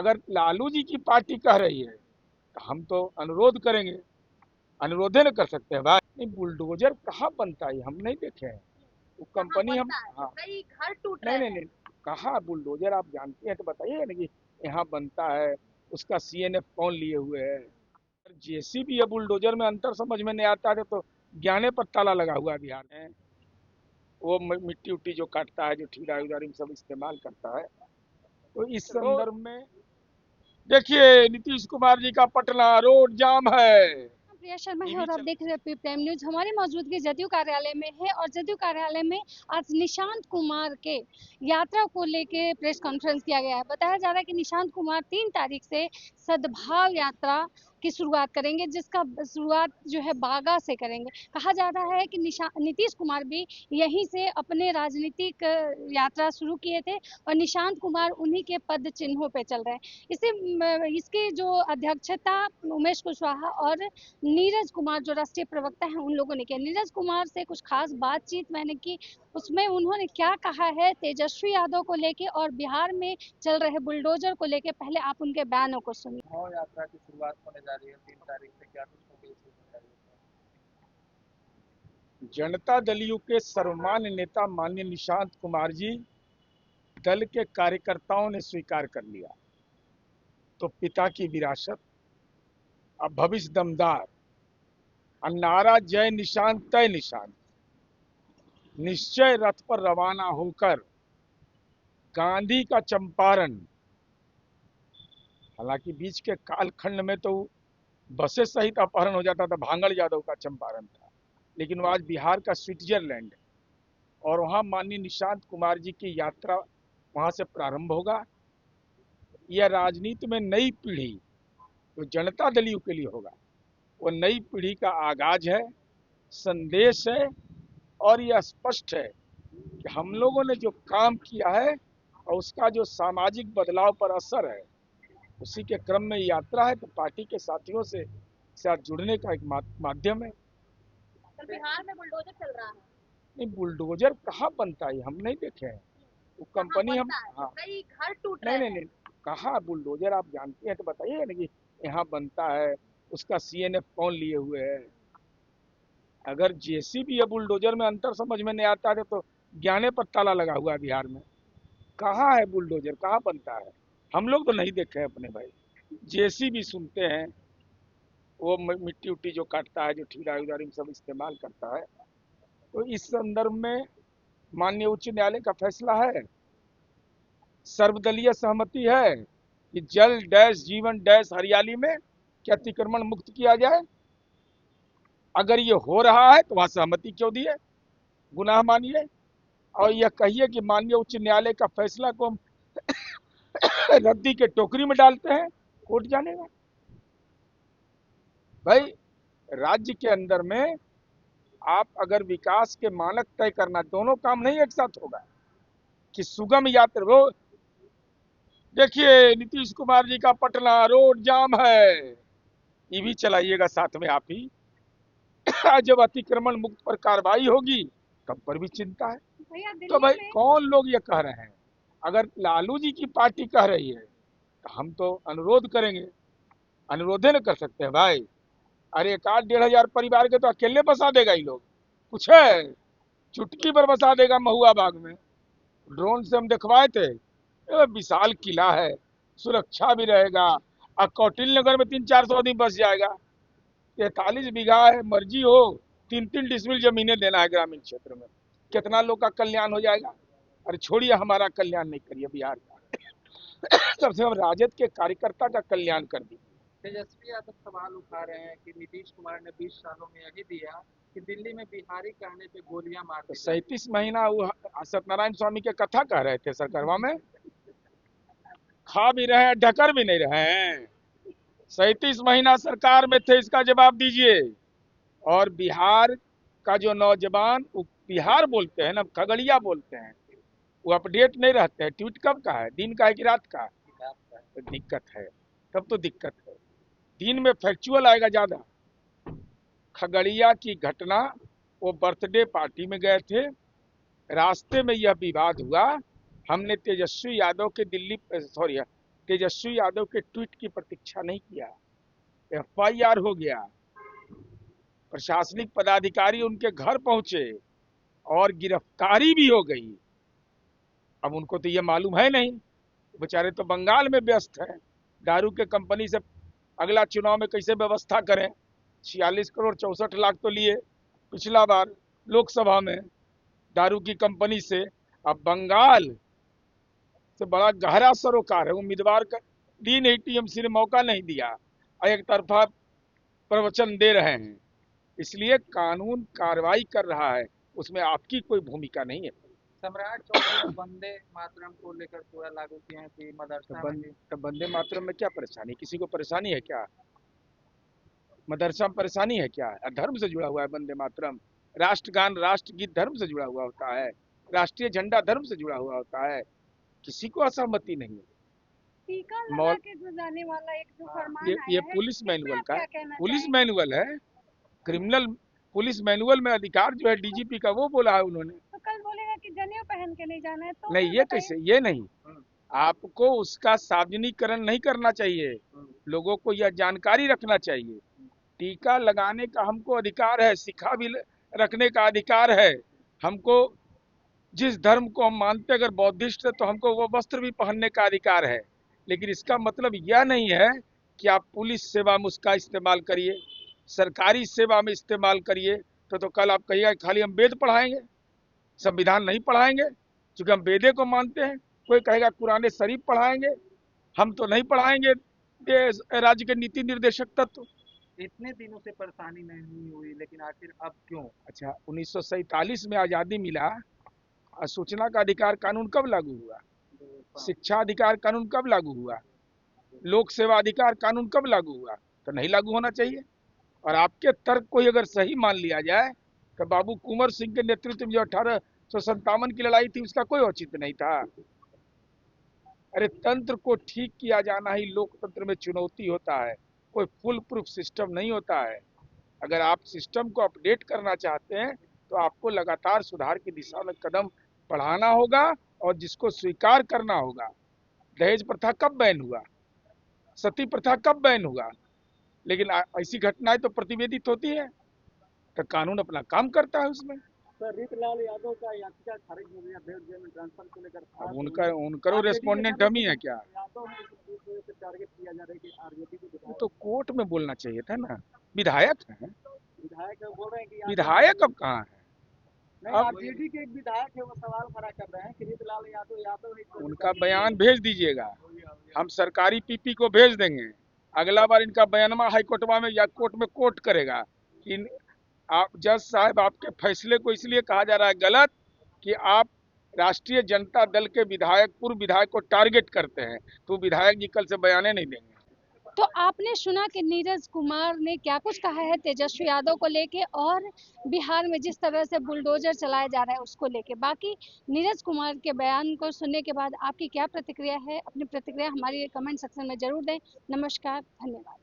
अगर लालू जी की पार्टी कह रही है तो हम तो अनुरोध करेंगे। अनुरोधे न कर सकते हैं भाई। नहीं, बुलडोजर कहाँ बनता है हम नहीं देखे हैं। वो कंपनी हम, हाँ, कई घर टूट नहीं रहे नहीं हैं। नहीं, कहाँ बुलडोजर आप जानते हैं तो बताइए ना कि यहाँ बनता है। उसका सीएनएफ कौन लिए हुए है। जेसीबी या बुलडोजर में अंतर समझ में नहीं आता है तो ज्ञाने पर ताला लगा हुआ है बिहार में। वो मिट्टी उट्टी जो काटता है, जो ठेकेदारी उदारी में सब इस्तेमाल करता है। तो इस संदर्भ में देखिए, नीतीश कुमार जी का पटना रोड जाम है। प्रिया शर्मा ये है भी और आप चला। देख रहे हैं प्राइम न्यूज। हमारी मौजूदगी जदयू कार्यालय में है और जदयू कार्यालय में आज निशांत कुमार के यात्रा को लेके प्रेस कॉन्फ्रेंस किया गया है। बताया जा रहा है कि निशांत कुमार 3 तारीख से सद्भाव यात्रा की शुरुआत करेंगे, जिसका शुरुआत जो है बागा से करेंगे। कहा जा रहा है कि नीतीश कुमार भी यहीं से अपने राजनीतिक यात्रा शुरू किए थे और निशांत कुमार उन्हीं के पद चिन्हों पे चल रहे हैं। इसकी जो अध्यक्षता उमेश कुशवाहा और नीरज कुमार जो राष्ट्रीय प्रवक्ता हैं उन लोगों ने किया। नीरज कुमार से कुछ खास बातचीत मैंने की, उसमें उन्होंने क्या कहा है तेजस्वी यादव को लेके और बिहार में चल रहे बुलडोजर को लेके, पहले आप उनके बयानों को सुनिए। चुनाव यात्रा की शुरुआत होने जा रही है 3 तारीख से, क्या कुछ होगी इसी जानकारी है? जनता दल यू के सर्वमान्य नेता माननीय निशांत कुमार जी दल के कार्यकर्ताओं ने स्वीकार कर लिया। तो पिता की विरासत, अब भविष्य दमदार, और नारा जय निशांत तय निशांत, निश्चय रथ पर रवाना होकर गांधी का चंपारण। हालांकि बीच के कालखंड में तो बसें सहित अपहरण हो जाता था, भांगड़ यादव का चंपारण था। लेकिन वो आज बिहार का स्विट्जरलैंड है और वहां माननीय निशांत कुमार जी की यात्रा वहां से प्रारंभ होगा। यह राजनीति में नई पीढ़ी जो जनता दल यू के लिए होगा, वो नई पीढ़ी का आगाज है, संदेश है। और यह स्पष्ट है कि हम लोगों ने जो काम किया है और उसका जो सामाजिक बदलाव पर असर है, उसी के क्रम में यात्रा है। तो पार्टी के साथियों से साथ जुड़ने का एक माध्यम है। कल बिहार में बुलडोजर चल रहा है। नहीं, बुलडोजर कहाँ बनता है हम नहीं देखे हैं। वो कंपनी हम, हाँ, कई घर टूट नहीं रहे नहीं हैं। नहीं, कहाँ बुलडोजर आप जानते हैं तो बताइए ना कि यहाँ बनता है। उसका सीएनएफ कौन लिए हुए है। अगर जेसीबी या बुलडोजर में अंतर समझ में नहीं आता है तो ज्ञाने पर ताला लगा हुआ है बिहार में। कहाँ है बुलडोजर, कहाँ बनता है। हम लोग तो नहीं देखे हैं अपने भाई। जेसीबी सुनते हैं, वो मिट्टी उट्टी जो काटता है, जो ठेकेदारी उदारी में सब इस्तेमाल करता है। तो इस संदर्भ में माननीय उच्च न्यायालय का फैसला है, सर्वदलीय सहमति है कि जल डैश जीवन डैश हरियाली में क्या अतिक्रमण मुक्त किया जाए। अगर ये हो रहा है तो वहां सहमति क्यों दी है, गुनाह मानिए। और यह कहिए कि माननीय उच्च न्यायालय का फैसला को हम रद्दी के टोकरी में डालते हैं, कोर्ट जानेगा। भाई, राज्य के अंदर में आप अगर विकास के मानक तय करना, दोनों काम नहीं एक साथ होगा कि सुगम यात्रा। वो देखिए, नीतीश कुमार जी का पटना रोड जाम है। ये भी चलाइएगा साथ में आप ही। जब अतिक्रमण मुक्त पर कार्रवाई होगी तब पर भी चिंता है। भैया तो दिल्ली भाई में कौन लोग ये कह रहे हैं। अगर लालू जी की पार्टी कह रही है तो हम तो अनुरोध करेंगे। अनुरोधे न कर सकते हैं भाई। अरे 1,500 परिवार के तो अकेले बसा देगा ये लोग, कुछ है। चुटकी पर बसा देगा महुआ बाग में। ड्रोन से हम दिखवाए थे। विशाल किला है, सुरक्षा भी रहेगा, और कौटिल्य नगर में 300-400 आदमी बस जाएगा। 43 बीघा है, मर्जी हो 3-3 डिसमिल जमीनें देना है ग्रामीण क्षेत्र में। कितना लोग का कल्याण हो जाएगा। अरे छोड़िए, हमारा कल्याण नहीं करिए बिहार का। सबसे हम राजद के कार्यकर्ता का कल्याण कर दी। तेजस्वी यादव सवाल उठा रहे हैं कि नीतीश कुमार ने 20 सालों में यही दिया कि दिल्ली में बिहारी कहने पे गोलियां मार तो दी जा रही 37 महीना वो सत्यनारायण स्वामी के कथा कह रहे थे सरकारवा में। खा भी रहे हैं, ढकर भी नहीं रहे हैं। 37 महीना सरकार में थे, इसका जवाब दीजिए। और बिहार का जो नौजवान, वो बिहार बोलते हैं ना, खगड़िया बोलते हैं, वो अपडेट नहीं रहते हैं। ट्वीट कब का है, दिन का है कि रात का। है। तो दिक्कत है, तब तो दिक्कत है। दिन में फैक्चुअल आएगा ज्यादा। खगड़िया की घटना, वो बर्थडे पार्टी में गए थे, रास्ते में यह विवाद हुआ। हमने तेजस्वी यादव के दिल्ली, सॉरी, तेजस्वी यादव के ट्वीट की प्रतीक्षा नहीं किया, एफआईआर हो गया, प्रशासनिक पदाधिकारी उनके घर पहुंचे और गिरफ्तारी भी हो गई। अब उनको तो ये मालूम है नहीं, बेचारे तो बंगाल में व्यस्त हैं, दारू के कंपनी से अगला चुनाव में कैसे व्यवस्था करें। 46 करोड़ 64 लाख तो लिए पिछला बार लोकसभा में दारू की कंपनी से। अब बंगाल से बड़ा गहरा सरोकार है, उम्मीदवार का दी नहीं, टीएमसी ने मौका नहीं दिया, एक तरफा प्रवचन दे रहे हैं। इसलिए कानून कार्रवाई कर रहा है, उसमें आपकी कोई भूमिका नहीं है। सम्राट चौधरी वंदे मातरम को लेकर पूरा लागू किए हैं कि मदरसा में भी। तो वंदे मातरम में क्या परेशानी, किसी को परेशानी है क्या? मदरसा में परेशानी है क्या? धर्म से जुड़ा हुआ है वंदे मातरम। राष्ट्रगान राष्ट्रगीत धर्म से जुड़ा हुआ होता है, राष्ट्रीय झंडा धर्म से जुड़ा हुआ होता है, किसी को असहमति नहीं है। टीका लगा के जो जाने वाला एक जो फरमान ये आया है, पुलिस इस पे मैनुअल आप का क्या कहना पुलिस चाहेंगे? मैनुअल है, क्रिमिनल पुलिस मैनुअल में अधिकार जो है डीजीपी का, वो बोला है उन्होंने। तो कल बोलेगा कि जनेऊ पहन के नहीं जाना है, तो नहीं, फिर ये बताइए। कैसे, ये नहीं, आपको उसका सार्वजनिकरण नहीं करना चाहिए, लोगों को यह जानकारी रखना चाहिए। टीका लगाने का हमको अधिकार है, शिखा भी रखने का अधिकार है, हमको जिस धर्म को हम मानते, अगर बौद्धिस्ट है तो हमको वो वस्त्र भी पहनने का अधिकार है। लेकिन इसका मतलब यह नहीं है कि आप पुलिस सेवा में उसका इस्तेमाल करिए, सरकारी सेवा में इस्तेमाल करिए। तो कल आप कहिएगा खाली हम वेद पढ़ाएंगे, संविधान नहीं पढ़ाएंगे, क्योंकि हम वेदे को मानते हैं। कोई कहेगा कुरान शरीफ पढ़ाएंगे, हम तो नहीं पढ़ाएंगे राज्य के नीति निर्देशक तत्व। इतने दिनों से परेशानी नहीं हुई, लेकिन आखिर अब क्यों? अच्छा, 1947 में आजादी मिला, सूचना का अधिकार कानून कब लागू हुआ? शिक्षा अधिकार कानून कब लागू हुआ? लोक सेवा अधिकार कानून कब लागू हुआ? तो नहीं लागू होना चाहिए। और आपके तर्क को ही अगर सही मान लिया जाए तो बाबू कुंवर सिंह के नेतृत्व में जो 1857 की लड़ाई थी, उसका कोई औचित्य नहीं था। अरे तंत्र को ठीक किया जाना ही लोकतंत्र में चुनौती होता है, कोई फुल प्रूफ सिस्टम नहीं होता है। अगर आप सिस्टम को अपडेट करना चाहते हैं तो आपको लगातार सुधार की दिशा में कदम बढ़ाना होगा और जिसको स्वीकार करना होगा। दहेज प्रथा कब बैन हुआ? सती प्रथा कब बैन हुआ? लेकिन ऐसी घटनाएं तो प्रतिवेदित होती है, तो कानून अपना काम करता है उसमें। सर, रीतलाल यादव का याचिका खारिज हो गया देश जेल में ट्रांसफर को लेकर। अब उनका रेस्पोंडेंट हम ही है क्या? यादव है इस टारगेट किया जा रहा है कि आरजेडी को वो तो कोर्ट में बोलना चाहिए था ना, विधायक है। विधायक बोल रहे हैं कि विधायक अब कहाँ है? नहीं, अब आरजेडी के एक विधायक है, वो सवाल खड़ा कर रहे हैं कि रीतलाल यादव है। उनका बयान भेज दीजिएगा, हम सरकारी पीपी को भेज देंगे। अगला बार इनका बयानमा हाईकोर्टवा में या कोर्ट में कोर्ट करेगा कि आप जज साहब, आपके फैसले को इसलिए कहा जा रहा है गलत कि आप राष्ट्रीय जनता दल के विधायक, पूर्व विधायक को टारगेट करते हैं, तो विधायक जी कल से बयाने नहीं देंगे। तो आपने सुना कि नीरज कुमार ने क्या कुछ कहा है तेजस्वी यादव को लेके, और बिहार में जिस तरह से बुलडोजर चलाया जा रहा है उसको लेके। बाकी नीरज कुमार के बयान को सुनने के बाद आपकी क्या प्रतिक्रिया है? अपनी प्रतिक्रिया हमारे कमेंट सेक्शन में जरूर दें। नमस्कार, धन्यवाद।